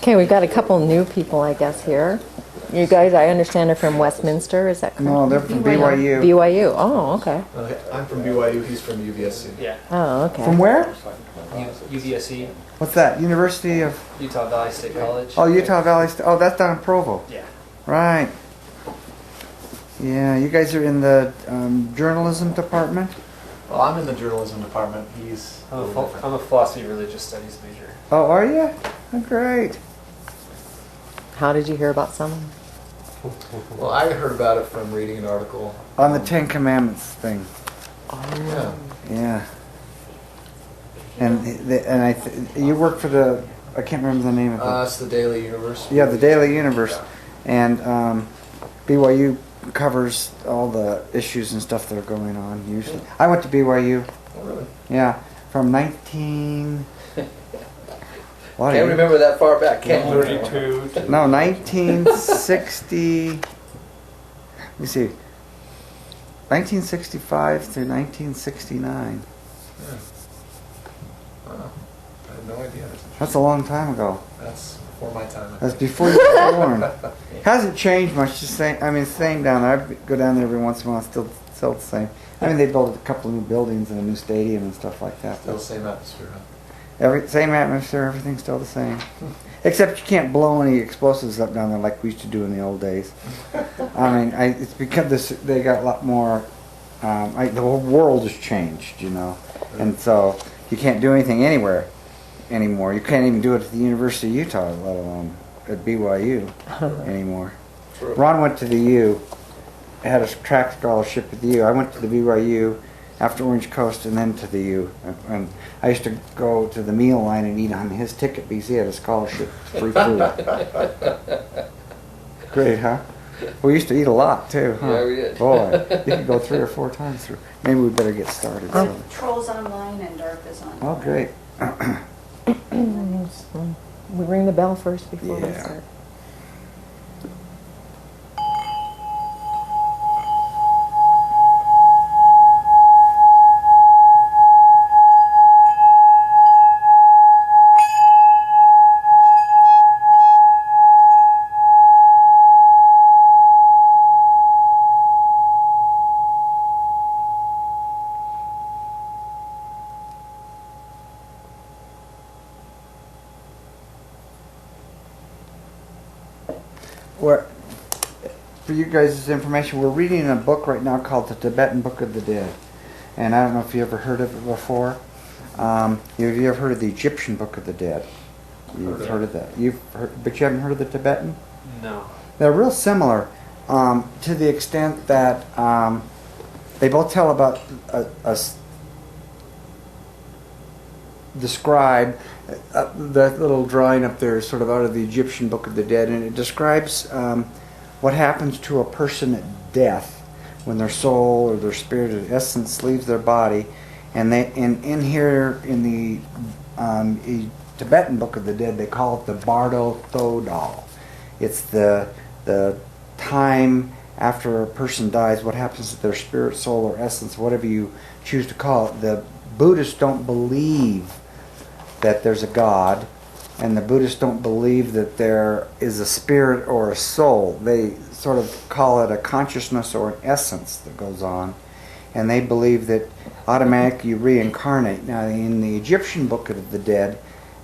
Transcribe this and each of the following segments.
Okay, we've got a couple new people, I guess, here. You guys, I understand, are from Westminster, is that correct? No, they're from BYU. BYU, oh, okay. I'm from BYU, he's from UVSC. Yeah. Oh, okay. From where? UVSC, What's that? University of... Utah Valley State College. Oh, Utah Valley State. Oh, that's down in Provo. Yeah. Right. Yeah, you guys are in the journalism department? Well, I'm in the journalism department. He's... I'm a philosophy religious studies major. Oh, are you? Oh, great. How did you hear about Summon? Well, I heard about it from reading an article. On the Ten Commandments thing. Yeah. Yeah. And you work for the... I can't remember the name of it. It's the Daily Universe. Yeah, the Daily Universe. And BYU covers all the issues and stuff that are going on usually. I went to BYU. Oh, really? Yeah, from 19... What Can't year? remember that far back. Can't 32. No, 1960... Let me see. 1965 through 1969. Yeah. Wow. I had no idea. That's a long time ago. That's before my time. That's before you were born. Hasn't changed much. Just saying. I mean, same down there. I go down there every once in a while. Still the same. I mean, they built a couple of new buildings and a new stadium and stuff like that. Still the same atmosphere, huh? Same atmosphere. Everything's still the same. Except you can't blow any explosives up down there like we used to do in the old days. I mean, it's because they got a lot more. The whole world has changed, you know, and so you can't do anything anywhere anymore. You can't even do it at the University of Utah, let alone at BYU anymore. True. Ron went to the U, had a track scholarship at the U. I went to the BYU after Orange Coast and then to the U. And I used to go to the meal line and eat on his ticket because he had a scholarship, free food. Great, huh? We used to eat a lot too, huh? Yeah, we did. Boy, you could go 3 or 4 times through. Maybe we better get started. Trolls online and Dark is online. Oh, great. We ring the bell first before we Yeah. start. For you guys' information, we're reading a book right now called the Tibetan Book of the Dead. And I don't know if you ever heard of it before. Have you ever heard of the Egyptian Book of the Dead? You've heard of that. But you haven't heard of the Tibetan? No. They're real similar to the extent that they both tell about describe that little drawing up there is sort of out of the Egyptian Book of the Dead, and it describes what happens to a person at death when their soul or their spirit or essence leaves their body. And in here in the Tibetan Book of the Dead, they call it the Bardo Thodal. It's the time after a person dies, what happens to their spirit, soul, or essence, whatever you choose to call it. The Buddhists don't believe that there's a God, and the Buddhists don't believe that there is a spirit or a soul. They sort of call it a consciousness or an essence that goes on, and they believe that automatically you reincarnate. Now, in the Egyptian Book of the Dead,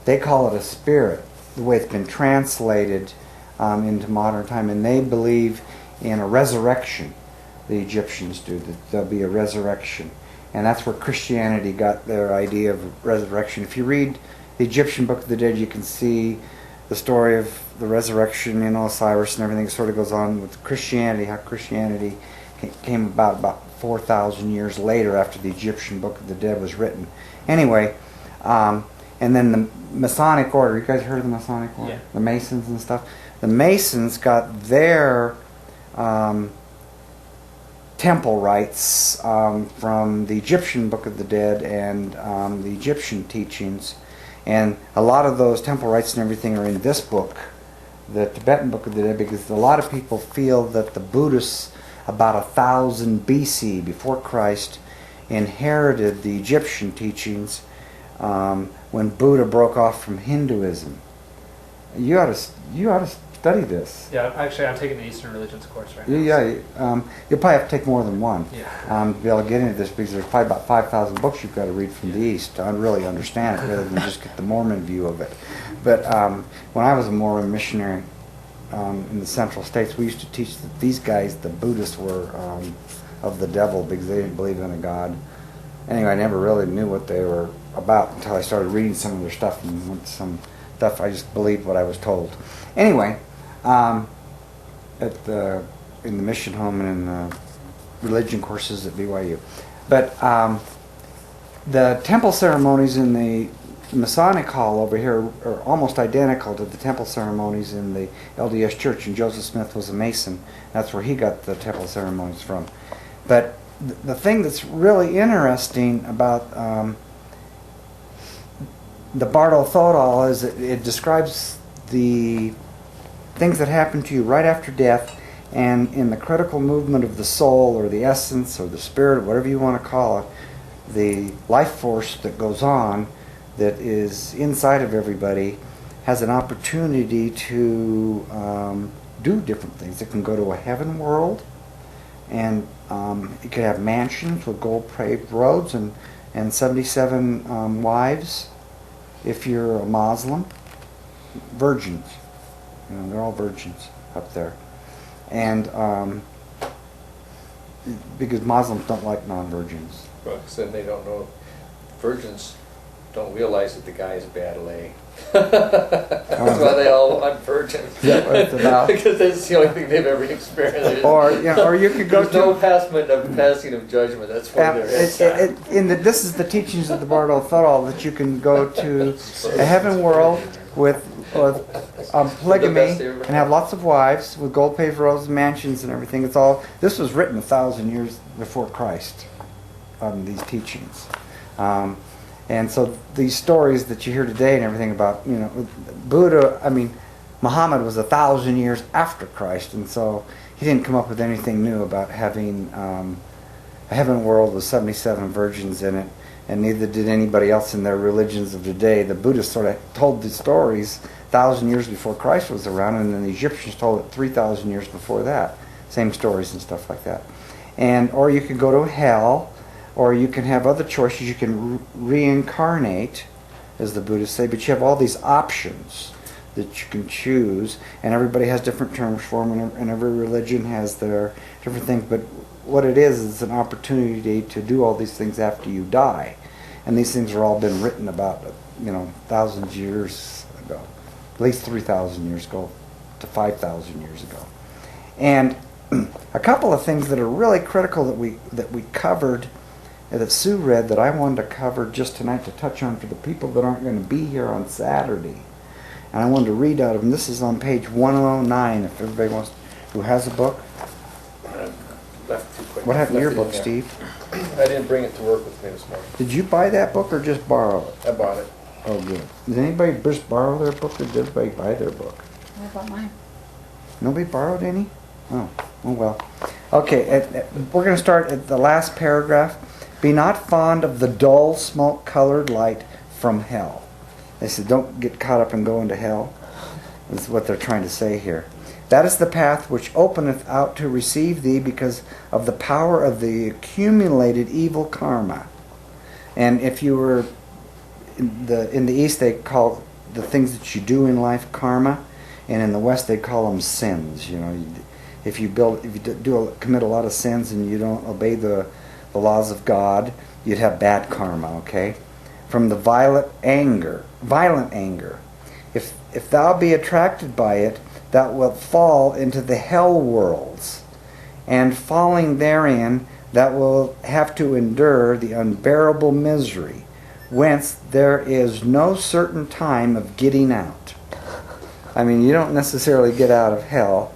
they call it a spirit, the way it's been translated into modern time, and they believe in a resurrection. The Egyptians do, that there'll be a resurrection. And that's where Christianity got their idea of resurrection. If you read the Egyptian Book of the Dead, you can see the story of the resurrection, Osiris and everything sort of goes on with Christianity, how Christianity came about 4,000 years later after the Egyptian Book of the Dead was written. Anyway, and then the Masonic Order. You guys heard of the Masonic Order? Yeah. The Masons and stuff. The Masons got their temple rites from the Egyptian Book of the Dead and the Egyptian teachings, and a lot of those temple rites and everything are in this book, the Tibetan Book of the Dead, because a lot of people feel that the Buddhists about 1000 BC, before Christ, inherited the Egyptian teachings when Buddha broke off from Hinduism. You ought to study this. Yeah, actually, I'm taking the Eastern religions course right now. Yeah, you'll probably have to take more than one Yeah. to be able to get into this, because there's probably about 5,000 books you've got to read from the East to really understand it, rather than just get the Mormon view of it. But when I was a Mormon missionary in the Central States, we used to teach that these guys, the Buddhists, were of the devil because they didn't believe in a God. Anyway, I never really knew what they were about until I started reading some of their stuff, and went to some stuff I just believed what I was told. Anyway, in the mission home and in the religion courses at BYU. But the temple ceremonies in the Masonic Hall over here are almost identical to the temple ceremonies in the LDS Church, and Joseph Smith was a Mason. That's where he got the temple ceremonies from. But the thing that's really interesting about the Bardo Thodol is that it describes the things that happen to you right after death, and in the critical movement of the soul, or the essence, or the spirit, whatever you want to call it, the life force that goes on, that is inside of everybody, has an opportunity to do different things. It can go to a heaven world, and it could have mansions with gold-paved roads and 77 wives. If you're a Muslim, virgins. They're all virgins up there. And because Muslims don't like non-virgins. Well, because then they don't know. Virgins don't realize that the guy is ballet. That's why they all want virgins. Is that what it's about? Because that's the only thing they've ever experienced. Or you could go There's to no passing of judgment. That's why they're. this is the teachings of the Bardo Thodol, that you can go to a heaven world with polygamy and have lots of wives with gold paved roads and mansions and everything. It's all. This was written 1,000 years before Christ. These teachings. And so these stories that you hear today and everything about, Buddha, Muhammad was 1,000 years after Christ, and so he didn't come up with anything new about having a heaven world with 77 virgins in it, and neither did anybody else in their religions of today. The Buddhists sort of told the stories 1,000 years before Christ was around, and then the Egyptians told it 3,000 years before that. Same stories and stuff like that. Or you could go to hell, or you can have other choices. You can reincarnate, as the Buddhists say, but you have all these options that you can choose, and everybody has different terms for them, and every religion has their different things. But what it is an opportunity to do all these things after you die. And these things are all been written about, thousands of years ago, at least 3,000 years ago to 5,000 years ago. And a couple of things that are really critical that we covered, that Sue read, that I wanted to cover just tonight to touch on for the people that aren't going to be here on Saturday. And I wanted to read out of them. This is on page 109, if everybody wants, who has a book. Left too quick. What happened to your Left it in book, there. Steve? I didn't bring it to work with me this morning. Did you buy that book or just borrow it? I bought it. Oh, good. Did anybody just borrow their book, or did everybody buy their book? What about mine? Nobody borrowed any? Oh well. Okay, we're going to start at the last paragraph. Be not fond of the dull, smoke-colored light from hell. They said, don't get caught up and go into hell. This is what they're trying to say here. That is the path which openeth out to receive thee because of the power of the accumulated evil karma. And if you were in the East, they call the things that you do in life karma, and in the West they call them sins. If you commit a lot of sins and you don't obey the laws of God, you'd have bad karma. Okay, from the violent anger. If thou be attracted by it, thou wilt fall into the hell worlds, and falling therein, thou wilt have to endure the unbearable misery, whence there is no certain time of getting out. You don't necessarily get out of hell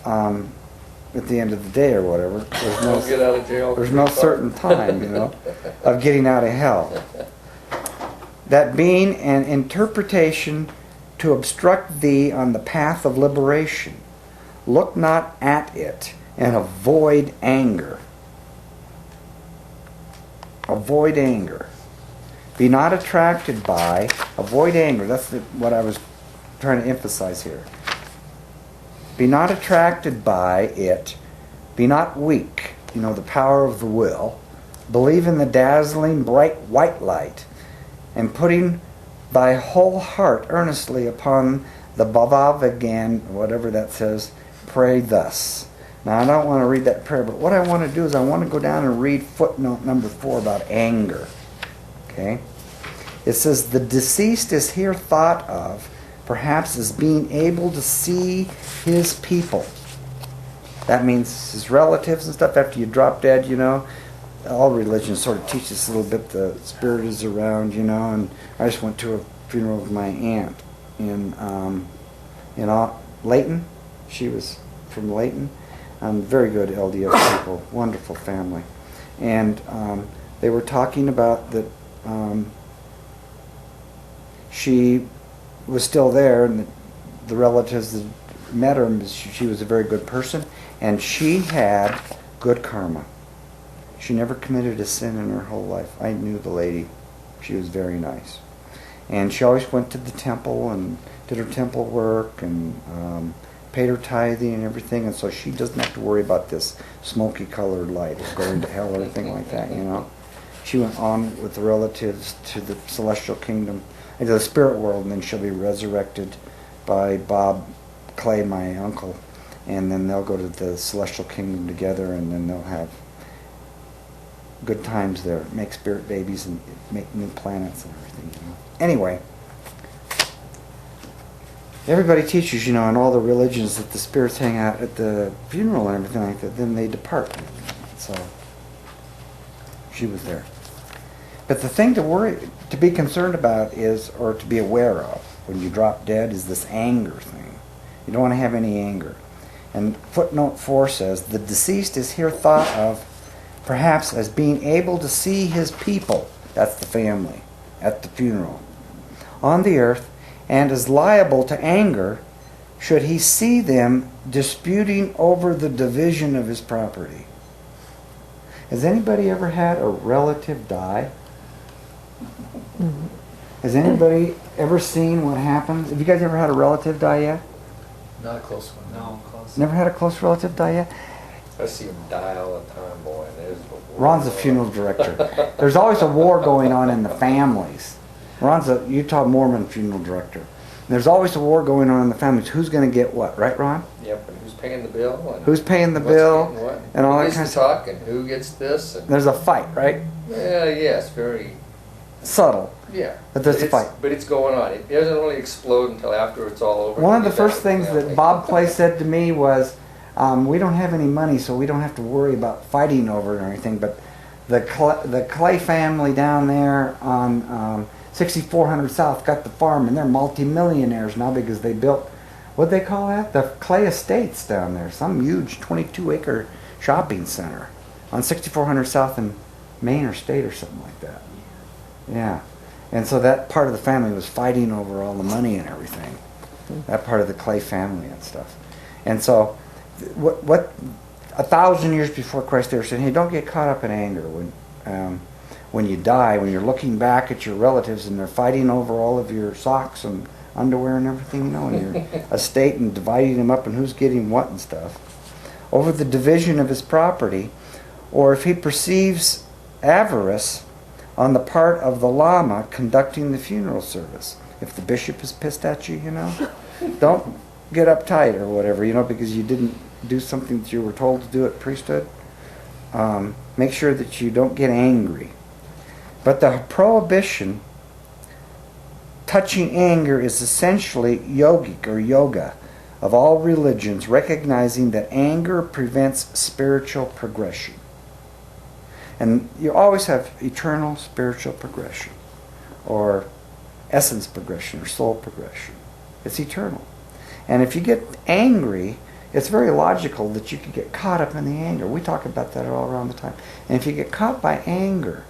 at the end of the day or whatever. Don't get out of jail. There's no certain time, of getting out of hell. That being an interpretation to obstruct thee on the path of liberation, look not at it and avoid anger. avoid anger. Be not attracted by, avoid anger. That's what I was trying to emphasize here. Be not attracted by it. Be not weak. You know, the power of the will. Believe in the dazzling bright white light, and putting thy whole heart earnestly upon the Bhavagan, whatever that says, pray thus. Now, I don't want to read that prayer, but what I want to do is I want to go down and read footnote number 4 about anger. Okay? It says, the deceased is here thought of, perhaps as being able to see his people. That means his relatives and stuff after you drop dead, you know. All religions sort of teach us a little bit the spirit is around, you know. And I just went to a funeral of my aunt in Layton. She was from Layton. Very good LDS people, wonderful family. And they were talking about that she was still there, and the relatives that met her, and she was a very good person, and she had good karma. She never committed a sin in her whole life. I knew the lady. She was very nice. And she always went to the temple and did her temple work and paid her tithing and everything, and so she doesn't have to worry about this smoky colored light or going to hell or anything like that, you know. She went on with the relatives to the celestial kingdom, into the spirit world, and then she'll be resurrected by Bob Clay, my uncle, and then they'll go to the celestial kingdom together, and then they'll have good times there, make spirit babies and make new planets and everything, you know. Anyway, everybody teaches, you know, in all the religions that the spirits hang out at the funeral and everything like that, then they depart. So she was there. But the thing to be concerned about is, or to be aware of when you drop dead, is this anger thing. You don't want to have any anger. And footnote 4 says, the deceased is here thought of perhaps as being able to see his people, that's the family, at the funeral, on the earth, and is liable to anger should he see them disputing over the division of his property. Has anybody ever had a relative die? Has anybody ever seen what happens? Have you guys ever had a relative die yet? Not a close one. No, close. Never had a close relative die yet? I see him die all the time, boy. Ron's a funeral director. There's always a war going on in the families. Ron's a Utah Mormon funeral director. And there's always a war going on in the families. Who's going to get what, right, Ron? Yep, and who's paying the bill? And who's paying the what's bill? getting what? And all who that kind of gets to stuff. talk, and who gets this? And There's a fight, right? yes, very Subtle. yeah. But there's a fight. But it's going on. It doesn't really explode until after it's all over. One of You the get first back with things the that family. Bob Clay said to me was, we don't have any money, so we don't have to worry about fighting over it or anything, but the Clay family down there on 6400 South got the farm, and they're multimillionaires now because they built, what'd they call that? The Clay Estates down there, some huge 22-acre shopping center on 6400 South in Maine or State or something like that. Yeah. And so that part of the family was fighting over all the money and everything. That part of the Clay family and stuff. And so what 1,000 years before Christ, they were saying, hey, don't get caught up in anger when you die, when you're looking back at your relatives and they're fighting over all of your socks and underwear and everything, you know, and your estate, and dividing them up and who's getting what and stuff, over the division of his property, or if he perceives avarice on the part of the lama conducting the funeral service. If the bishop is pissed at you, you know, don't get uptight or whatever, you know, because you didn't do something that you were told to do at priesthood. Make sure that you don't get angry. But the prohibition touching anger is essentially yogic or yoga of all religions, recognizing that anger prevents spiritual progression. And you always have eternal spiritual progression, or essence progression, or soul progression. It's eternal. And if you get angry, it's very logical that you could get caught up in the anger. We talk about that all around the time. And if you get caught by anger,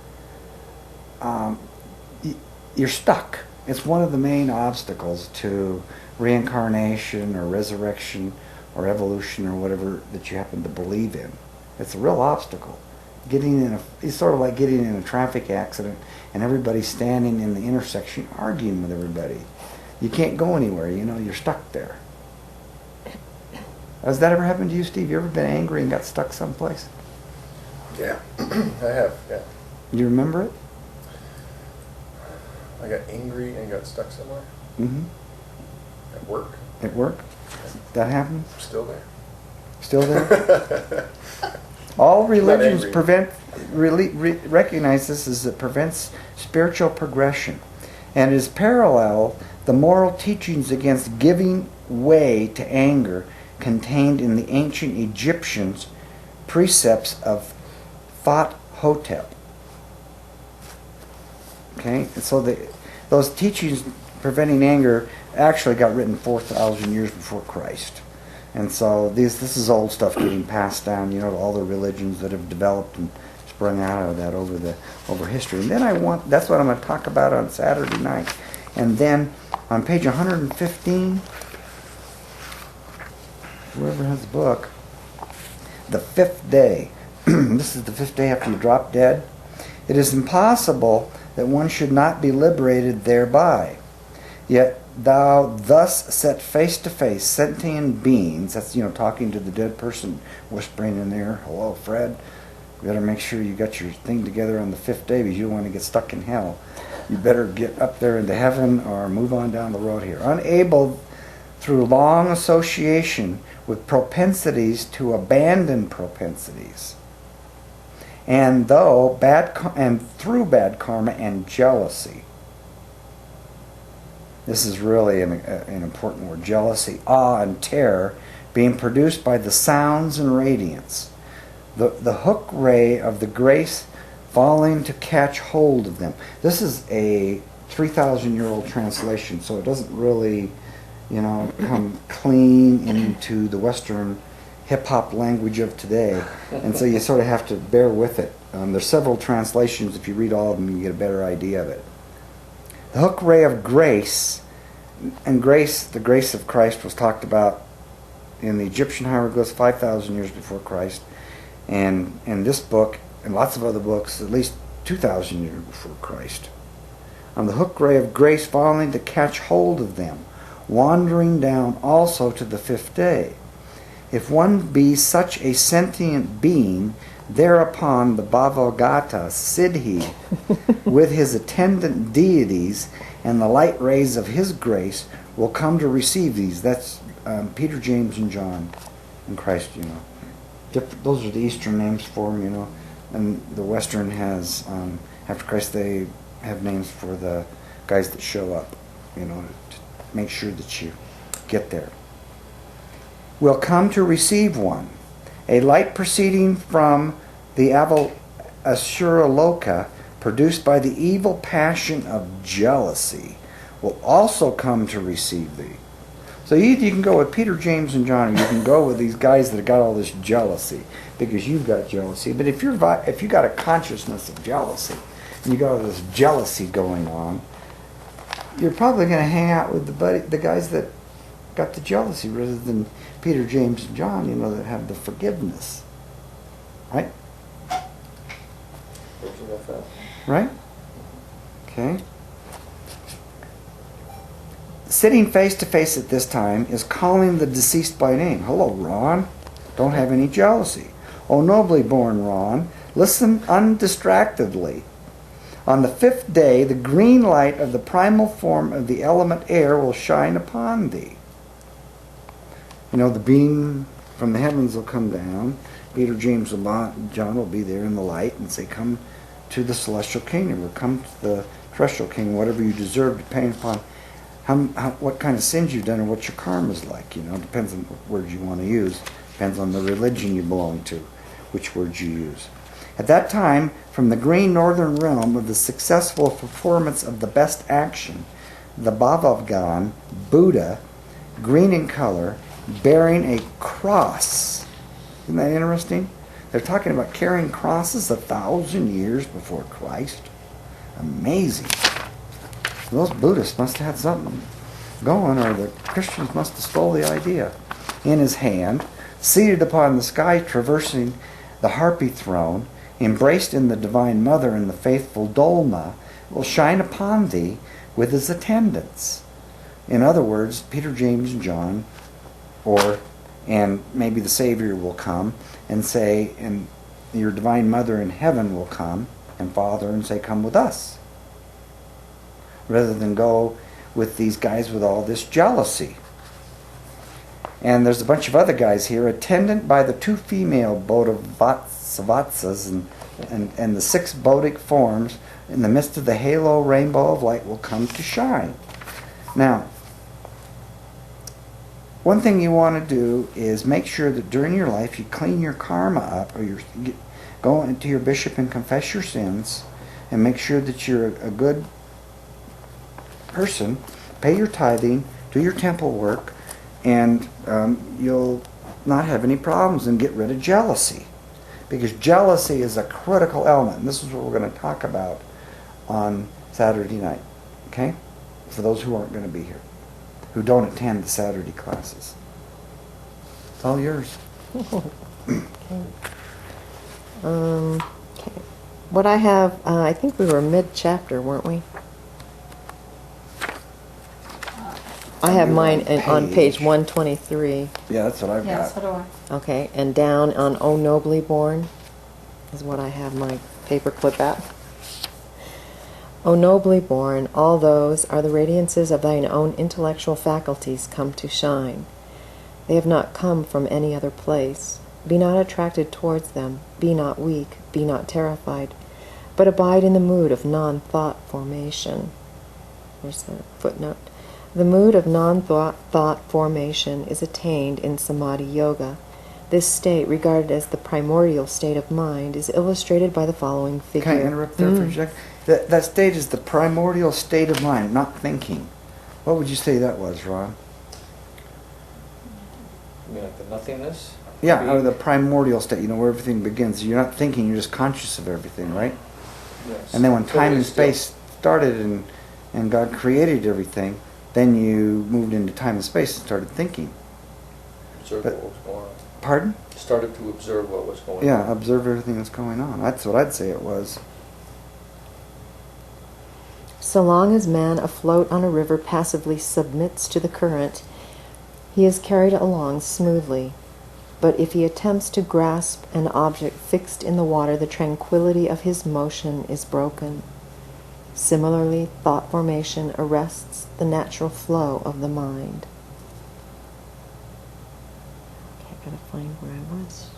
you're stuck. It's one of the main obstacles to reincarnation or resurrection or evolution or whatever that you happen to believe in. It's a real obstacle. it's sort of like getting in a traffic accident and everybody's standing in the intersection arguing with everybody. You can't go anywhere, you're stuck there. Has that ever happened to you, Steve? You ever been angry and got stuck someplace? Yeah, I have, yeah. You remember it? I got angry and got stuck somewhere. Mm-hmm. At work. At work? That happened? Still there. Still there? All religions angry. recognize this as it prevents spiritual progression and is parallel the moral teachings against giving way to anger contained in the ancient Egyptians' precepts of Thot Hotep. Okay, and so those teachings preventing anger actually got written 4,000 years before Christ. And so this is old stuff getting passed down, to all the religions that have developed and sprung out of that over history. And then that's what I'm going to talk about on Saturday night. And then on page 115, whoever has the book, the fifth day. This is the fifth day after you drop dead. It is impossible that one should not be liberated thereby. Yet thou thus set face to face sentient beings, that's talking to the dead person, whispering in there, hello Fred, you better make sure you got your thing together on the fifth day because you don't want to get stuck in hell. You better get up there into heaven or move on down the road here. Unable through long association with propensities to abandon propensities, and through bad karma and jealousy. This is really an important word. Jealousy, awe, and terror being produced by the sounds and radiance. The hook ray of the grace falling to catch hold of them. This is a 3,000-year-old translation, so it doesn't really, come clean into the Western hip-hop language of today. And so you sort of have to bear with it. There's several translations. If you read all of them, you get a better idea of it. The hook ray of grace, and grace, the grace of Christ was talked about in the Egyptian hieroglyphs 5,000 years before Christ, and in this book, and lots of other books, at least 2,000 years before Christ. On the hook ray of grace falling to catch hold of them, wandering down also to the fifth day. If one be such a sentient being, thereupon the Bhavagata Siddhi, with his attendant deities and the light rays of his grace, will come to receive these. That's Peter, James, and John in Christ, Those are the Eastern names for them, And the Western has, after Christ, they have names for the guys that show up, to make sure that you get there. Will come to receive one. A light proceeding from the Asuraloka, produced by the evil passion of jealousy, will also come to receive thee. So either you can go with Peter, James, and John, or you can go with these guys that have got all this jealousy, because you've got jealousy. But if you got a consciousness of jealousy, and you got all this jealousy going on, you're probably going to hang out with the guys that got the jealousy rather than Peter, James, and John, that have the forgiveness. Right? Right? Okay. Sitting face to face at this time is calling the deceased by name. Hello, Ron. Don't have any jealousy. O nobly born Ron, listen undistractedly. On the fifth day, the green light of the primal form of the element air will shine upon thee. The beam from the heavens will come down. Peter, James, and John will be there in the light and say, come to the celestial kingdom, or come to the terrestrial kingdom, whatever you deserve, depending upon what kind of sins you've done or what your karma is like. Depends on what words you want to use. Depends on the religion you belong to, which words you use. At that time, from the green northern realm of the successful performance of the best action, the Bhavagan, Buddha, green in color, bearing a cross. Isn't that interesting? They're talking about carrying crosses 1,000 years before Christ. Amazing. Those Buddhists must have had something going, or the Christians must have stole the idea. In his hand, seated upon the sky, traversing the harpy throne, embraced in the Divine Mother and the faithful Dolma, will shine upon thee with his attendants. In other words, Peter, James, and John, and maybe the Savior will come and say, and your Divine Mother in heaven will come, and Father, and say, come with us. Rather than go with these guys with all this jealousy. And there's a bunch of other guys here, attendant by the 2 female Bodhisattvas and the 6 Bodic forms, in the midst of the halo rainbow of light will come to shine. Now, one thing you want to do is make sure that during your life you clean your karma up, or go into your bishop and confess your sins, and make sure that you're a good person, pay your tithing, do your temple work, and you'll not have any problems, and get rid of jealousy. Because jealousy is a critical element, and this is what we're going to talk about on Saturday night. Okay? For those who aren't going to be here, who don't attend the Saturday classes. It's all yours. Okay. What I have, I think we were mid-chapter, weren't we? I have mine on page 123. Yeah, that's what I've Yeah, got. so do I. Okay, and down on O Nobly Born is what I have my paper clip at. O nobly born, all those are the radiances of thine own intellectual faculties come to shine. They have not come from any other place. Be not attracted towards them, be not weak, be not terrified, but abide in the mood of non-thought formation. There's a footnote. The mood of non-thought formation is attained in Samadhi Yoga. This state, regarded as the primordial state of mind, is illustrated by the following figure. Can I interrupt there for a second? That state is the primordial state of mind, not thinking. What would you say that was, Ron? You mean like the nothingness? Yeah, or the primordial state, where everything begins. You're not thinking, you're just conscious of everything, right? Yes. And then when time Totally and space started and God created everything, then you moved into time and space and started thinking. Observe what was going on. Pardon? Started to observe what was going on. Yeah, observe everything that's going on. That's what I'd say it was. So long as man afloat on a river passively submits to the current, he is carried along smoothly. But if he attempts to grasp an object fixed in the water, the tranquility of his motion is broken. Similarly, thought formation arrests the natural flow of the mind. Okay, I gotta find where I was.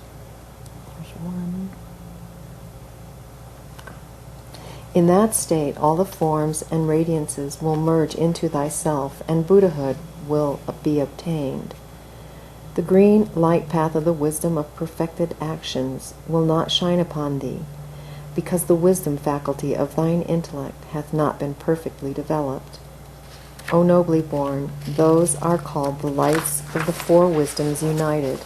There's one. In that state, all the forms and radiances will merge into thyself, and Buddhahood will be obtained. The green light path of the wisdom of perfected actions will not shine upon thee, because the wisdom faculty of thine intellect hath not been perfectly developed. O nobly born, those are called the lights of the 4 wisdoms united,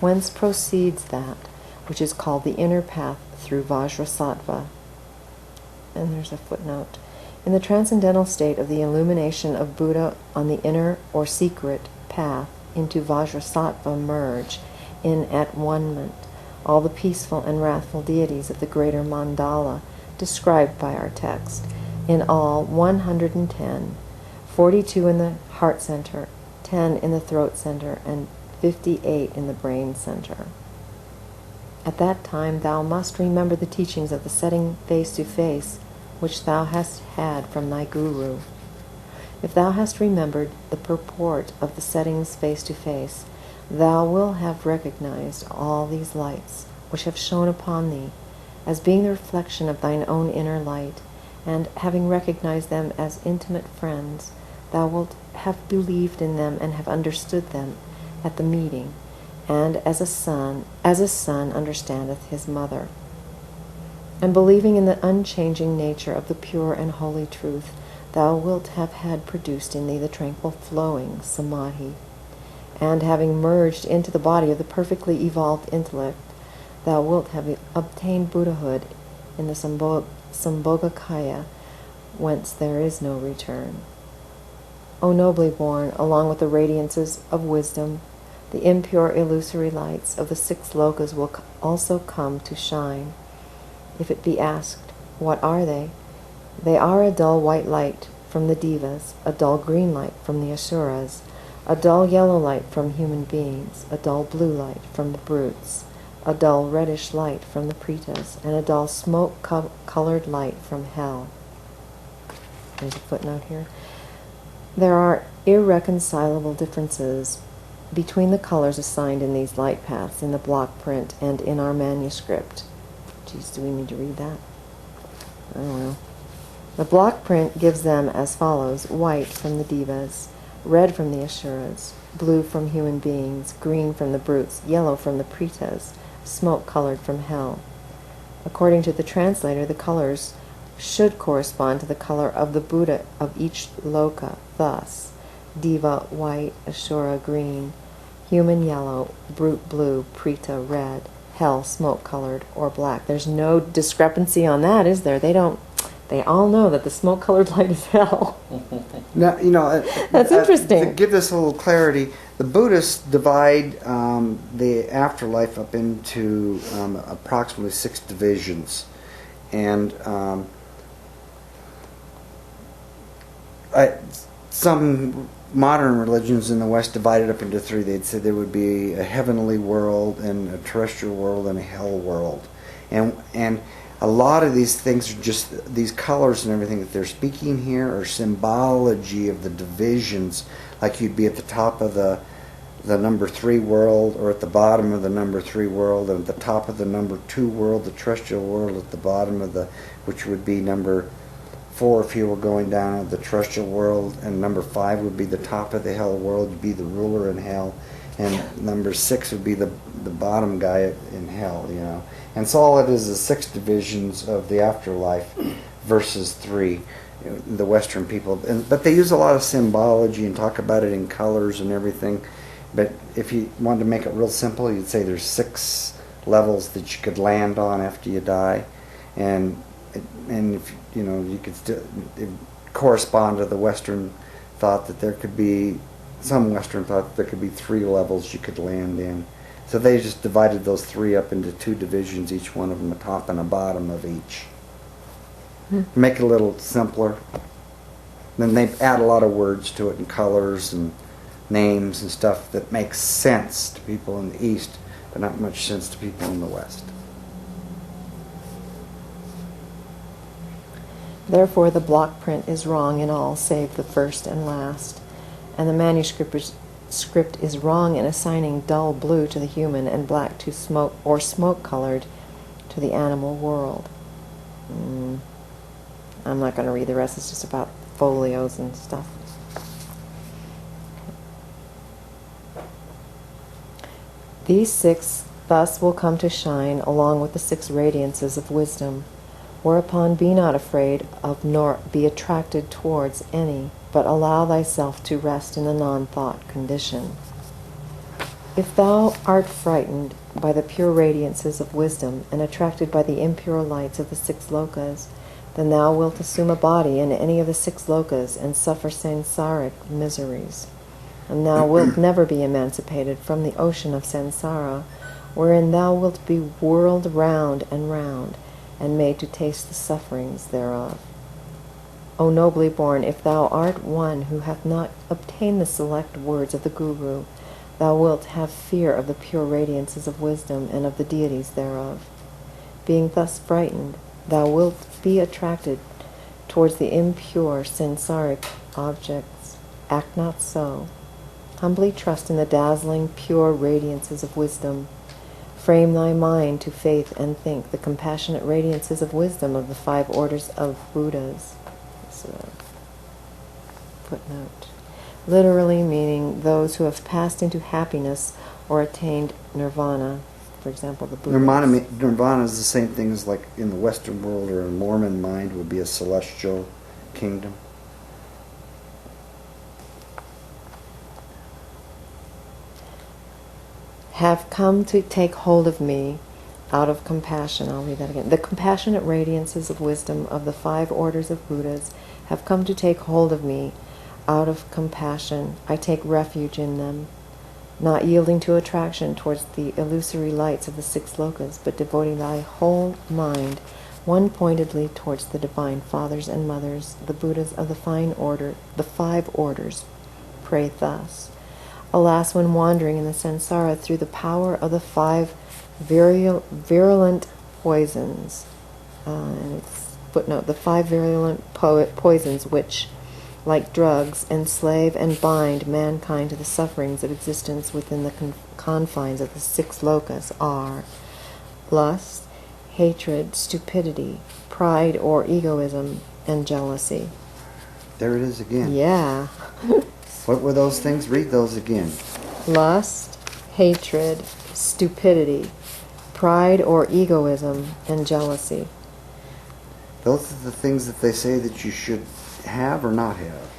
whence proceeds that which is called the inner path through Vajrasattva. And there's a footnote. In the transcendental state of the illumination of Buddha on the inner or secret path into Vajrasattva merge in at one-ment all the peaceful and wrathful deities of the greater mandala described by our text. In all, 110, 42 in the heart center, 10 in the throat center, and 58 in the brain center. At that time thou must remember the teachings of the setting face to face, which thou hast had from thy guru. If thou hast remembered the purport of the settings face to face, thou wilt have recognized all these lights which have shone upon thee as being the reflection of thine own inner light, and having recognized them as intimate friends, thou wilt have believed in them and have understood them at the meeting, and as a son understandeth his mother. And believing in the unchanging nature of the pure and holy truth, thou wilt have had produced in thee the tranquil flowing samadhi. And having merged into the body of the perfectly evolved intellect, thou wilt have obtained Buddhahood in the Sambhogakaya, whence there is no return. O nobly born, along with the radiances of wisdom, the impure illusory lights of the 6 lokas will also come to shine. If it be asked, what are they? They are a dull white light from the devas, a dull green light from the asuras, a dull yellow light from human beings, a dull blue light from the brutes, a dull reddish light from the pretas, and a dull smoke-colored light from hell. There's a footnote here. There are irreconcilable differences between the colors assigned in these light paths in the block print and in our manuscript. Geez, do we need to read that? I don't know. The block print gives them as follows: white from the devas, red from the asuras, blue from human beings, green from the brutes, yellow from the pretas, smoke-colored from hell. According to the translator, the colors should correspond to the color of the Buddha of each loka, thus: Deva white, Asura green, human yellow, brute blue, preta red, hell smoke-colored or black. There's no discrepancy on that, is there? They all know that the smoke-colored light is hell. Now, That's interesting. To give this a little clarity, the Buddhists divide the afterlife up into approximately 6 divisions, and some modern religions in the West divided up into 3. They'd say there would be a heavenly world and a terrestrial world and a hell world, and a lot of these things are just these colors and everything that they're speaking here are symbology of the divisions. Like you'd be at the top of the number 3 world, or at the bottom of the number 3 world, and at the top of the number 2 world, the terrestrial world, at the bottom of which would be number 4 if you were going down the terrestrial world, and number 5 would be the top of the hell world. You'd be the ruler in hell, and number 6 would be the bottom guy in hell. And so all it is 6 divisions of the afterlife versus 3. The Western people, but they use a lot of symbology and talk about it in colors and everything. But if you wanted to make it real simple, you'd say there's 6 levels that you could land on after you die, and if you could still correspond to the Western thought that there could be 3 levels you could land in. So they just divided those 3 up into 2 divisions, each one of them a top and a bottom of each. Make it a little simpler. Then they add a lot of words to it and colors and names and stuff that makes sense to people in the East, but not much sense to people in the West. Therefore, the block print is wrong in all save the first and last, and the manuscript is wrong in assigning dull blue to the human and black to smoke-colored to the animal world. I'm not going to read the rest. It's just about folios and stuff. These 6 thus will come to shine along with the 6 radiances of wisdom, whereupon be not afraid of nor be attracted towards any, but allow thyself to rest in a non-thought condition. If thou art frightened by the pure radiances of wisdom and attracted by the impure lights of the 6 lokas, then thou wilt assume a body in any of the 6 lokas and suffer samsaric miseries. And thou wilt never be emancipated from the ocean of samsara, wherein thou wilt be whirled round and made to taste the sufferings thereof. O nobly born, if thou art one who hath not obtained the select words of the Guru, thou wilt have fear of the pure radiances of wisdom and of the deities thereof. Being thus frightened, thou wilt be attracted towards the impure samsaric objects. Act not so. Humbly trust in the dazzling pure radiances of wisdom. Frame thy mind to faith and think the compassionate radiances of wisdom of the 5 orders of Buddhas. Footnote. Literally meaning those who have passed into happiness or attained nirvana. For example, the Buddhas. Nirvana is the same thing as like in the Western world or in Mormon mind would be a celestial kingdom. Have come to take hold of me out of compassion. I'll read that again. The compassionate radiances of wisdom of the 5 orders of Buddhas have come to take hold of me out of compassion. I take refuge in them, not yielding to attraction towards the illusory lights of the 6 lokas, but devoting thy whole mind one pointedly towards the divine fathers and mothers, the Buddhas of the the 5 orders, pray thus. Alas, when wandering in the samsara through the power of the 5 virulent poisons, and it's footnote, the 5 virulent poisons which, like drugs, enslave and bind mankind to the sufferings of existence within the confines of the 6 lokas are lust, hatred, stupidity, pride or egoism, and jealousy. There it is again. Yeah. What were those things? Read those again. Lust, hatred, stupidity, pride or egoism, and jealousy. Those are the things that they say that you should have or not have.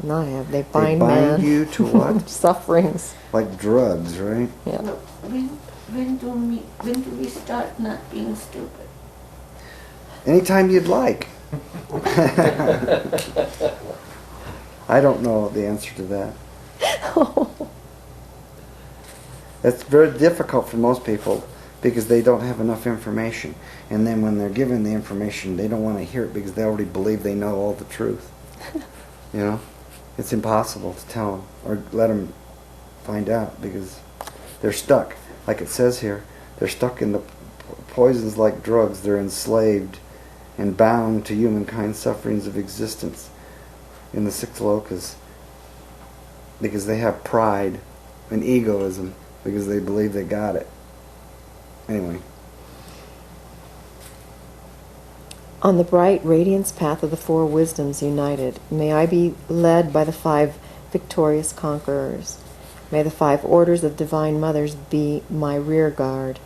Not have. They They bind bind man. you to what? Sufferings. Like drugs, right? Yeah. Look, when do we start not being stupid? Anytime you'd like. I don't know the answer to that. It's very difficult for most people because they don't have enough information. And then when they're given the information, they don't want to hear it because they already believe they know all the truth. You know? It's impossible to tell them or let them find out because they're stuck. Like it says here, they're stuck in the poisons like drugs. They're enslaved and bound to humankind's sufferings of existence in the 6 lokas because they have pride and egoism because they believe they got it. Anyway. On the bright radiance path of the 4 wisdoms united, may I be led by the 5 victorious conquerors. May the 5 orders of divine mothers be my rear guard.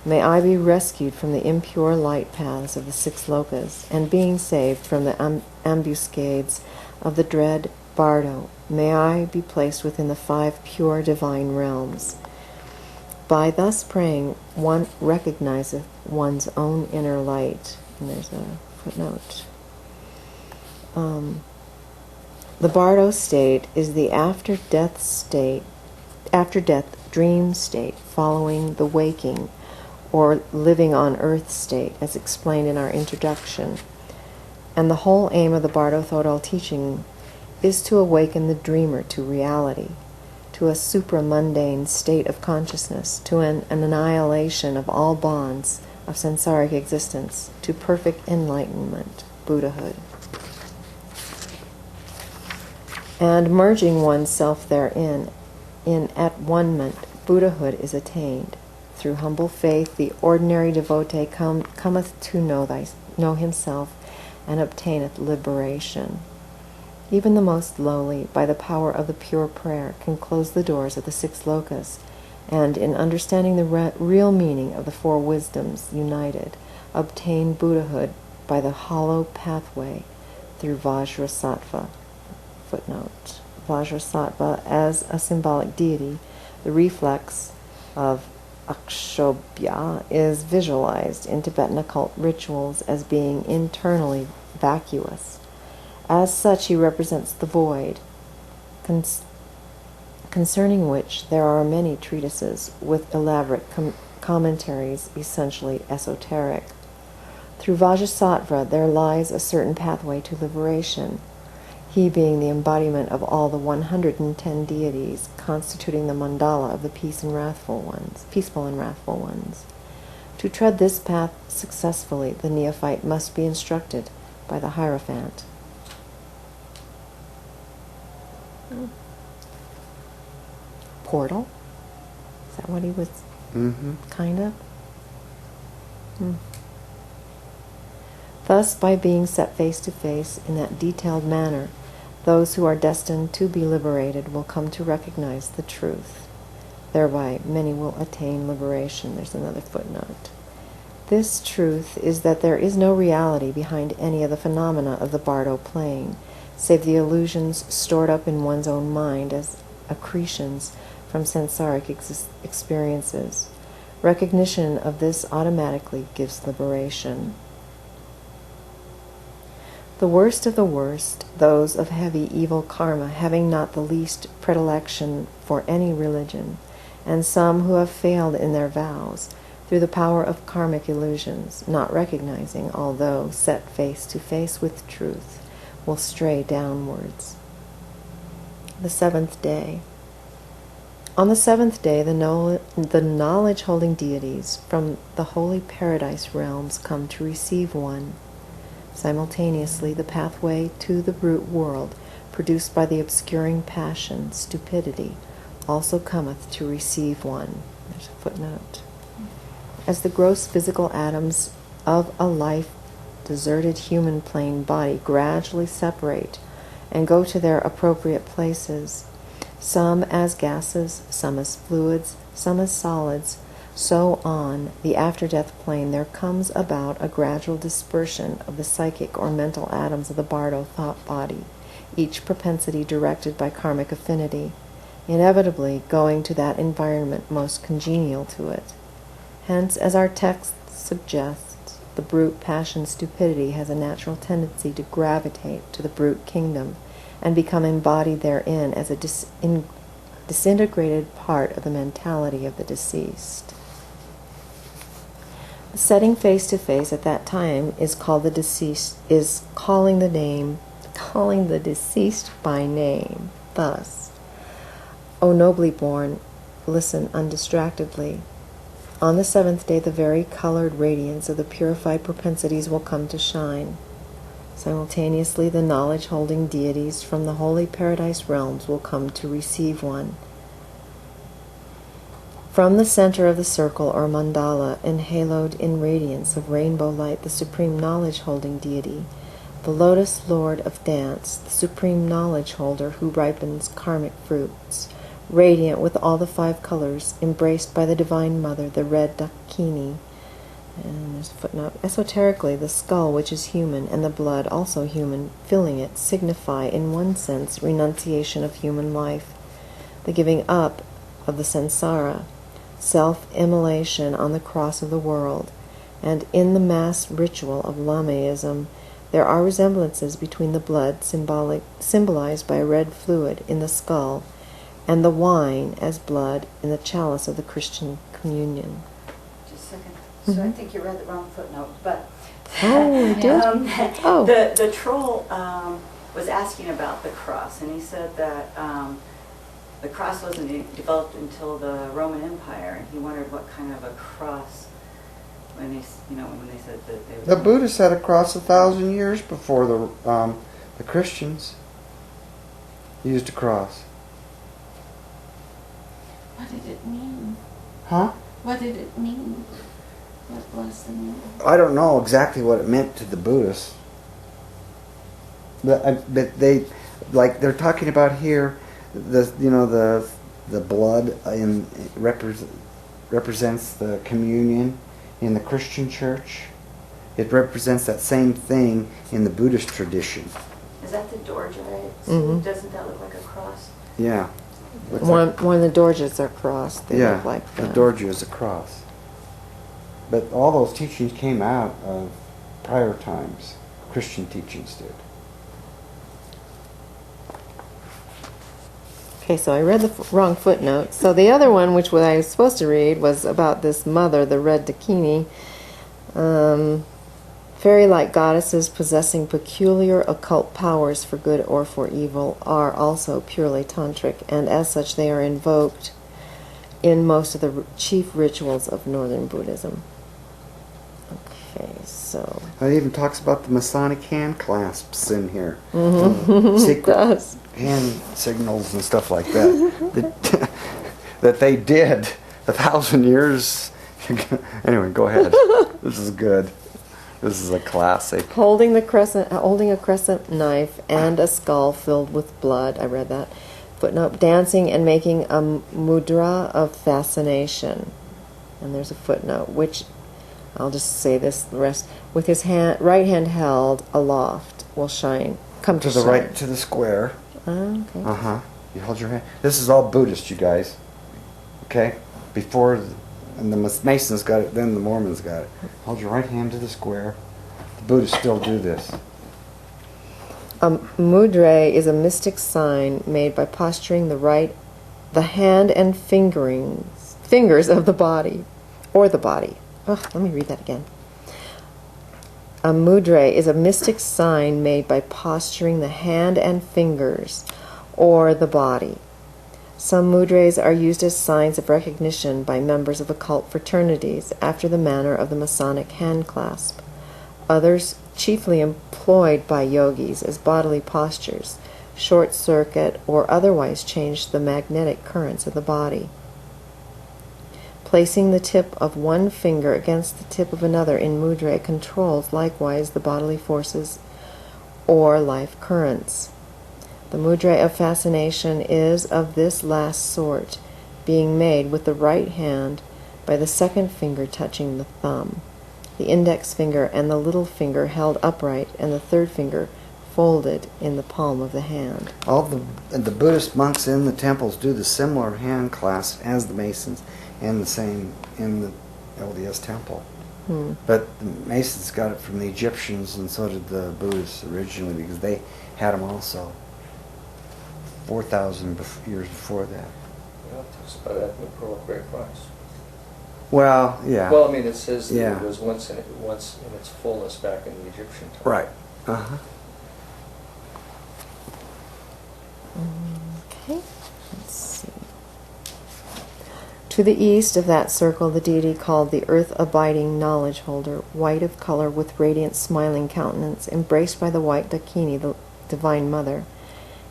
May I be rescued from the impure light paths of the 6 lokas, and being saved from the ambuscades of the dread bardo, may I be placed within the 5 pure divine realms. By thus praying, one recognizeth one's own inner light. And there's a footnote. The bardo state is the after-death dream state following the waking or living on earth state, as explained in our introduction. And the whole aim of the Bardo Thodol teaching is to awaken the dreamer to reality, to a supramundane state of consciousness, to an annihilation of all bonds of samsaric existence, to perfect enlightenment, Buddhahood. And merging oneself therein, in at one-ment, Buddhahood is attained. Through humble faith, the ordinary devotee cometh to know himself and obtaineth liberation. Even the most lowly, by the power of the pure prayer, can close the doors of the 6 lokas, and in understanding the real meaning of the 4 wisdoms united, obtain Buddhahood by the hollow pathway through Vajrasattva. Footnote. Vajrasattva, as a symbolic deity, the reflex of Akshobhya, is visualized in Tibetan occult rituals as being internally vacuous. As such, he represents the void, concerning which there are many treatises with elaborate commentaries, essentially esoteric. Through Vajrasattva there lies a certain pathway to liberation, he being the embodiment of all the 110 deities constituting the mandala of the peaceful and wrathful ones. To tread this path successfully, the neophyte must be instructed by the Hierophant. Portal? Is that what he was kind of? Thus, by being set face to face in that detailed manner, those who are destined to be liberated will come to recognize the truth. Thereby, many will attain liberation. There's another footnote. This truth is that there is no reality behind any of the phenomena of the Bardo plane, save the illusions stored up in one's own mind as accretions from samsaric experiences. Recognition of this automatically gives liberation. The worst of the worst, those of heavy evil karma, having not the least predilection for any religion, and some who have failed in their vows, through the power of karmic illusions, not recognizing, although set face to face with truth, will stray downwards. The seventh day. On the seventh day, the knowledge-holding deities from the holy paradise realms come to receive one. Simultaneously, the pathway to the brute world, produced by the obscuring passion, stupidity, also cometh to receive one. There's a footnote. As the gross physical atoms of a life-deserted human plane body gradually separate and go to their appropriate places, some as gases, some as fluids, some as solids, so on the after-death plane there comes about a gradual dispersion of the psychic or mental atoms of the bardo thought body, each propensity directed by karmic affinity, inevitably going to that environment most congenial to it. Hence, as our text suggests, the brute passion stupidity has a natural tendency to gravitate to the brute kingdom and become embodied therein as a disintegrated part of the mentality of the deceased. Setting face to face at that time is called the deceased, is calling the deceased by name. Thus, O nobly born, listen undistractedly. On the seventh day, the vari-colored radiance of the purified propensities will come to shine. Simultaneously, the knowledge-holding deities from the holy paradise realms will come to receive one. From the center of the circle or mandala, enhaloed in radiance of rainbow light, the supreme knowledge-holding deity, the lotus lord of dance, the supreme knowledge-holder who ripens karmic fruits, radiant with all the 5 colors, embraced by the Divine Mother, the red Dakini. And there's a footnote. Esoterically, the skull, which is human, and the blood, also human, filling it, signify, in one sense, renunciation of human life, the giving up of the samsara, self-immolation on the cross of the world. And in the mass ritual of Lamaism, there are resemblances between the blood, symbolized by a red fluid in the skull, and the wine as blood in the chalice of the Christian communion. Just a second. So I think you read the wrong footnote, but Oh, you did? Oh. the troll was asking about the cross, and he said that the cross wasn't developed until the Roman Empire, and he wondered what kind of a cross when they said that they. The Buddhists had a cross 1,000 years before the Christians used a cross. What did it mean? Huh? What did it mean? What was the meaning? I don't know exactly what it meant to the Buddhists, but they're talking about here, the blood represents the communion in the Christian church. It represents that same thing in the Buddhist tradition. Is that the Dorje? Mm-hmm. Doesn't that look like a cross? Yeah. When the Dorjes are crossed, they look like the that. Dorje is a cross. But all those teachings came out of prior times. Christian teachings did. Okay, so I read the wrong footnote. So the other one, which I was supposed to read, was about this mother, the red Dakini. Fairy-like goddesses possessing peculiar occult powers for good or for evil are also purely tantric, and as such they are invoked in most of the chief rituals of Northern Buddhism. Okay, so... It even talks about the Masonic hand clasps in here. Mm-hmm. Secret It does. hand signals and stuff like that. that they did 1,000 years. Anyway, go ahead. This is good. This is a classic. Holding a crescent knife and a skull filled with blood. I read that. Footnote, dancing and making a mudra of fascination. And there's a footnote, which, I'll just say this, the rest, with his right hand held aloft, will come to the shine. right, to the square. Okay. Uh-huh. You hold your hand. This is all Buddhist, you guys. Okay? And the Masons got it, then the Mormons got it. Hold your right hand to the square. The Buddhists still do this. A mudra is a mystic sign made by posturing the hand and fingers of the body or the body. Let me read that again. A mudra is a mystic sign made by posturing the hand and fingers or the body. Some mudras are used as signs of recognition by members of occult fraternities after the manner of the Masonic hand clasp. Others, chiefly employed by yogis as bodily postures, short circuit or otherwise change the magnetic currents of the body. Placing the tip of one finger against the tip of another in mudra controls likewise the bodily forces or life currents. The mudra of fascination is of this last sort, being made with the right hand by the second finger touching the thumb, the index finger and the little finger held upright, and the third finger folded in the palm of the hand. All the Buddhist monks in the temples do the similar hand clasp as the Masons, and the same in the LDS temple. But the Masons got it from the Egyptians, and so did the Buddhists originally, because they had them also 4,000 years before that. Well, it talks about that in the Pearl of Great Price. Well, yeah. Well, I mean, it says that Yeah. it was once in its fullness back in the Egyptian time. Right. Uh-huh. Okay, let's see. To the east of that circle, the deity called the earth-abiding knowledge holder, white of color with radiant smiling countenance, embraced by the white Dakini, the divine mother.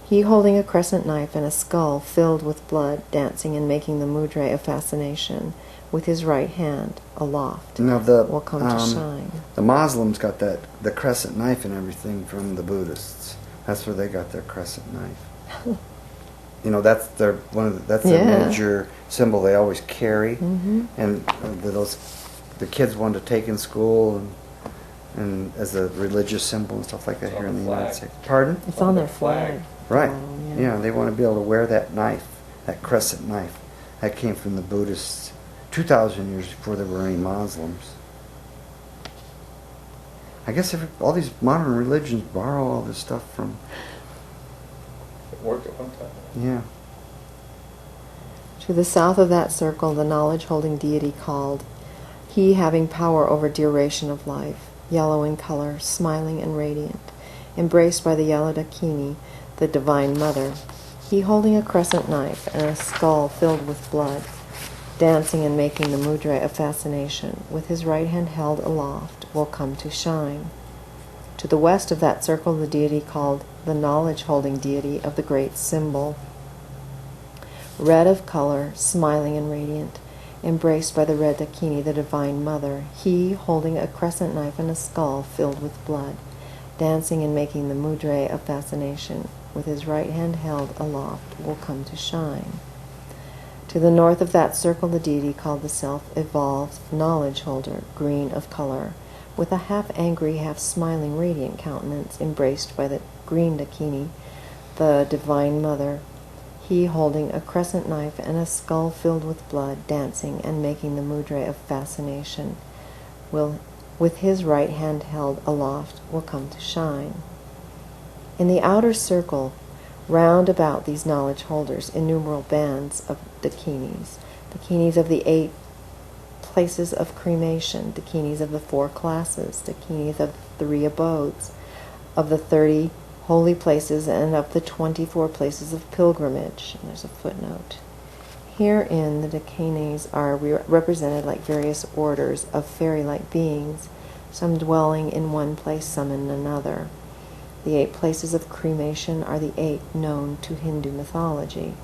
He holding a crescent knife and a skull filled with blood, dancing and making the mudra of fascination with his right hand aloft. Now will come to shine. the Muslims got the crescent knife and everything from the Buddhists. That's where they got their crescent knife. That's their major symbol they always carry, and the kids wanted to take in school and as a religious symbol and stuff like that here in the United States. Pardon? It's on their flag. Right. Oh, Yeah, they want to be able to wear that knife, that crescent knife. That came from the Buddhists 2,000 years before there were any Muslims. I guess all these modern religions borrow all this stuff from... It worked at one time. Yeah. To the south of that circle, the knowledge-holding deity called, he having power over duration of life, yellow in color, smiling and radiant, embraced by the yellow Dakini, the divine mother, he holding a crescent knife and a skull filled with blood, dancing and making the mudra of fascination, with his right hand held aloft, will come to shine. To the west of that circle, the deity called the knowledge-holding deity of the great symbol, red of color, smiling and radiant, embraced by the red Dakini, the divine mother, he holding a crescent knife and a skull filled with blood, dancing and making the mudra of fascination, with his right hand held aloft, will come to shine. To the north of that circle, the deity called the self-evolved knowledge holder, green of color, with a half-angry, half-smiling, radiant countenance, embraced by the green Dakini, the divine mother, he holding a crescent knife and a skull filled with blood, dancing and making the mudra of fascination, with his right hand held aloft, will come to shine. In the outer circle, round about these knowledge holders, innumerable bands of Dakinis of the 8 places of cremation, Dakinis of the 4 classes, Dakinis of the 3 abodes, of the 30 holy places, and of the 24 places of pilgrimage. And there's a footnote. Herein, the Dakinis are represented like various orders of fairy-like beings, some dwelling in one place, some in another. The 8 places of cremation are the 8 known to Hindu mythology.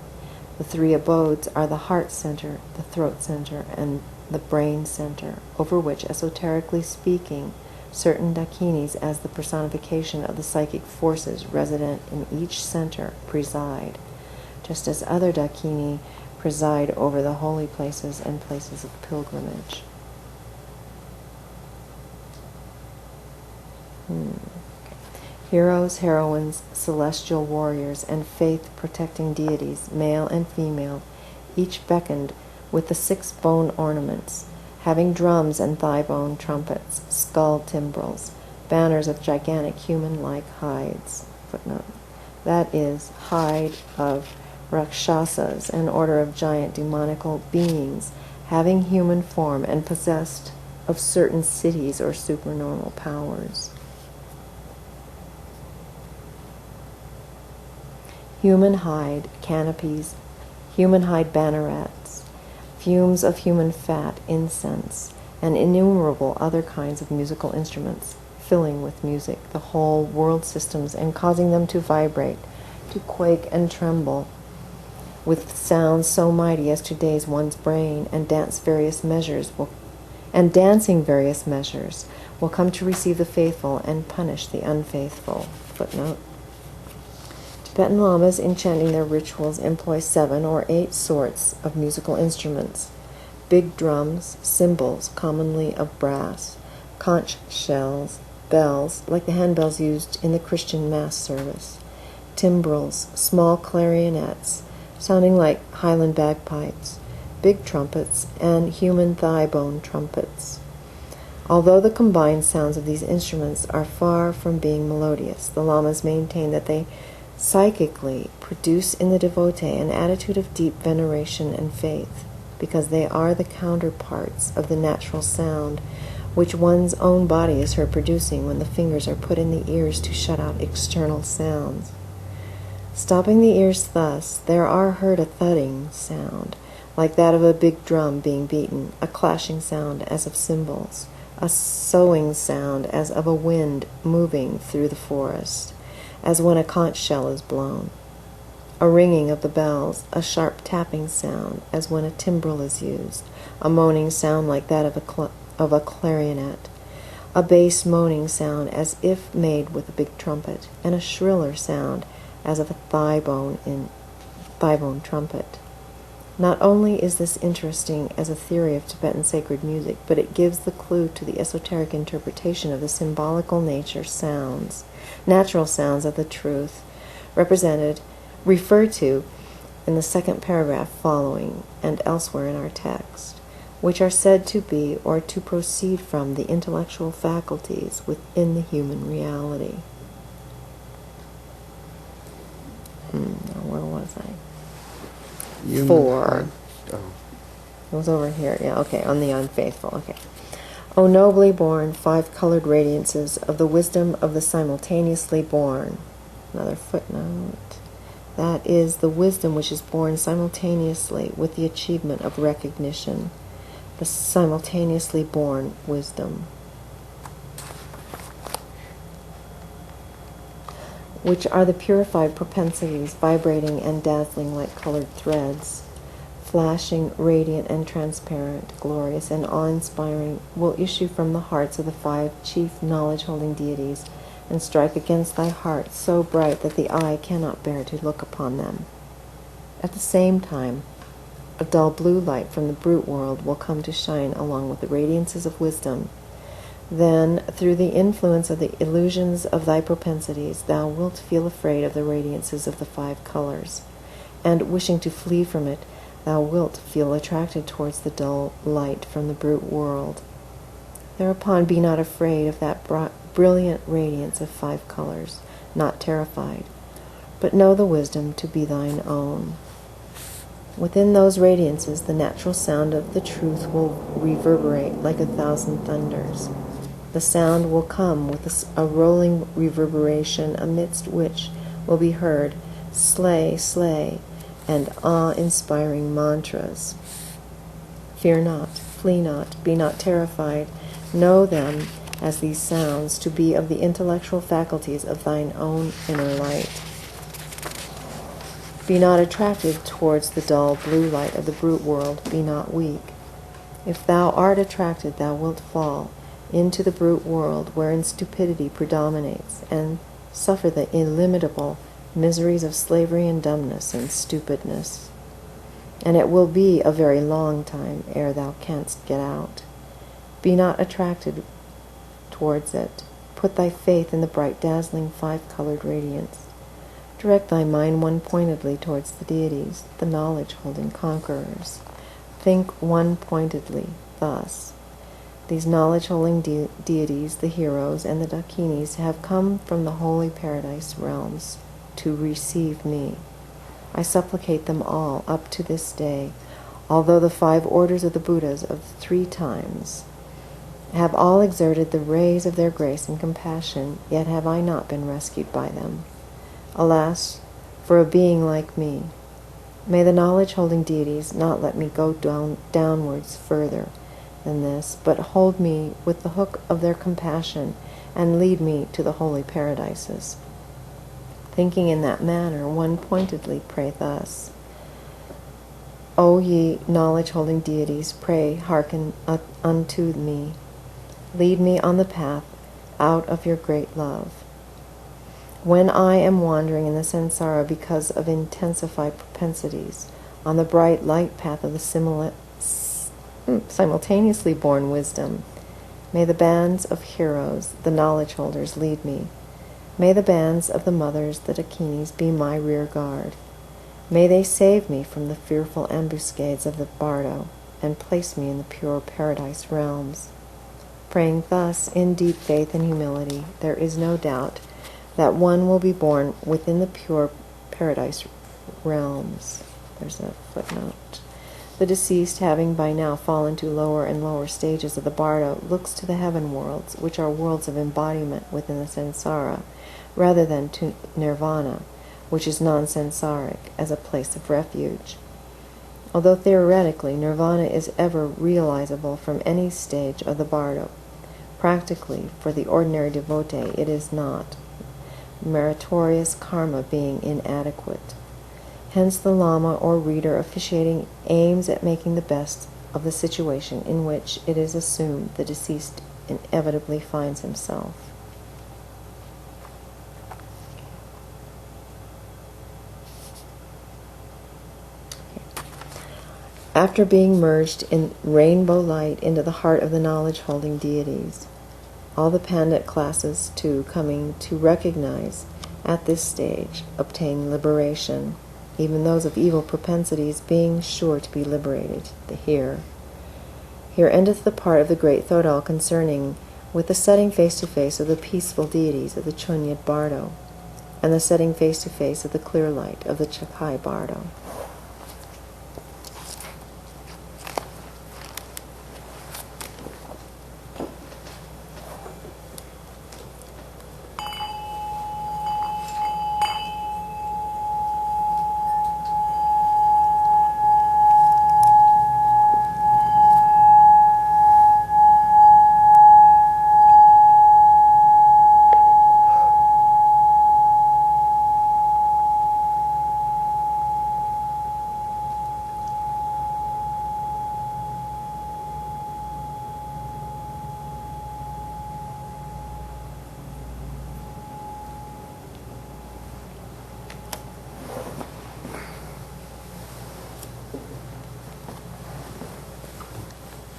The 3 abodes are the heart center, the throat center, and the brain center, over which, esoterically speaking, certain Dakinis, as the personification of the psychic forces resident in each center, preside, just as other Dakini preside over the holy places and places of pilgrimage. Heroes, heroines, celestial warriors, and faith-protecting deities, male and female, each beckoned with the 6 bone ornaments, having drums and thigh-bone trumpets, skull timbrels, banners of gigantic human-like hides. Footnote. That is, hide of Rakshasas, an order of giant demonical beings, having human form and possessed of certain cities or supernormal powers. Human hide canopies, human hide bannerets, fumes of human fat, incense, and innumerable other kinds of musical instruments, filling with music the whole world systems and causing them to vibrate, to quake and tremble, with sounds so mighty as to daze one's brain, and dancing various measures will come to receive the faithful and punish the unfaithful. Footnote. Tibetan lamas, in chanting their rituals, employ 7 or 8 sorts of musical instruments: big drums, cymbals, commonly of brass, conch shells, bells, like the handbells used in the Christian Mass service, timbrels, small clarionets, sounding like Highland bagpipes, big trumpets, and human thigh-bone trumpets. Although the combined sounds of these instruments are far from being melodious, the lamas maintain that they psychically produce in the devotee an attitude of deep veneration and faith, because they are the counterparts of the natural sound which one's own body is heard producing when the fingers are put in the ears to shut out external sounds. Stopping the ears thus, there are heard a thudding sound, like that of a big drum being beaten, a clashing sound as of cymbals, a soughing sound as of a wind moving through the forest, as when a conch shell is blown, a ringing of the bells, a sharp tapping sound, as when a timbrel is used, a moaning sound like that of a clarionet, a bass moaning sound as if made with a big trumpet, and a shriller sound as of a thigh-bone trumpet. Not only is this interesting as a theory of Tibetan sacred music, but it gives the clue to the esoteric interpretation of the symbolical natural sounds of the truth, referred to in the second paragraph following and elsewhere in our text, which are said to be or to proceed from the intellectual faculties within the human reality. Where was I? Human 4. hide. Oh. It was over here. Yeah, okay, on the unfaithful. Okay. O nobly born, 5-colored radiances of the wisdom of the simultaneously born. Another footnote. That is the wisdom which is born simultaneously with the achievement of recognition. The simultaneously born wisdom, which are the purified propensities, vibrating and dazzling like colored threads, flashing, radiant and transparent, glorious and awe-inspiring, will issue from the hearts of the 5 chief knowledge-holding deities, and strike against thy heart so bright that the eye cannot bear to look upon them. At the same time, a dull blue light from the brute world will come to shine along with the radiances of wisdom. Then, through the influence of the illusions of thy propensities, thou wilt feel afraid of the radiances of the 5 colors, and, wishing to flee from it, thou wilt feel attracted towards the dull light from the brute world. Thereupon be not afraid of that brilliant radiance of 5 colors, not terrified, but know the wisdom to be thine own. Within those radiances the natural sound of the truth will reverberate like 1,000 thunders. The sound will come with a rolling reverberation, amidst which will be heard slay, slay, and awe-inspiring mantras. Fear not, flee not, be not terrified. Know them as these sounds to be of the intellectual faculties of thine own inner light. Be not attracted towards the dull blue light of the brute world. Be not weak. If thou art attracted, thou wilt fall into the brute world, wherein stupidity predominates, and suffer the illimitable miseries of slavery and dumbness and stupidness. And it will be a very long time ere thou canst get out. Be not attracted towards it. Put thy faith in the bright, dazzling 5-colored radiance. Direct thy mind one-pointedly towards the deities, the knowledge-holding conquerors. Think one-pointedly thus. These knowledge-holding deities, the heroes and the dakinis, have come from the holy paradise realms to receive me. I supplicate them all up to this day, although the 5 orders of the Buddhas of 3 times have all exerted the rays of their grace and compassion, yet have I not been rescued by them. Alas, for a being like me. May the knowledge-holding deities not let me go downwards further than this, but hold me with the hook of their compassion and lead me to the holy paradises. Thinking in that manner, one pointedly pray thus: O ye knowledge-holding deities, pray hearken unto me. Lead me on the path out of your great love. When I am wandering in the samsara because of intensified propensities, on the bright light path of the simultaneously born wisdom, may the bands of heroes, the knowledge holders, lead me. May the bands of the mothers, the dakinis, be my rear guard. May they save me from the fearful ambuscades of the bardo, and place me in the pure paradise realms. Praying thus, in deep faith and humility, there is no doubt that one will be born within the pure paradise realms. There's a footnote. The deceased, having by now fallen to lower and lower stages of the bardo, looks to the heaven worlds, which are worlds of embodiment within the samsara, rather than to nirvana, which is non-samsaric, as a place of refuge. Although theoretically nirvana is ever realizable from any stage of the bardo, practically, for the ordinary devotee, it is not, meritorious karma being inadequate. Hence the lama or reader officiating aims at making the best of the situation in which it is assumed the deceased inevitably finds himself. After being merged in rainbow light into the heart of the knowledge-holding deities, all the pandit classes, too, coming to recognize at this stage, obtain liberation, even those of evil propensities being sure to be liberated. Here endeth the part of the great Thodol concerning with the setting face-to-face of the peaceful deities of the Chunyad Bardo, and the setting face-to-face of the clear light of the Chakai Bardo.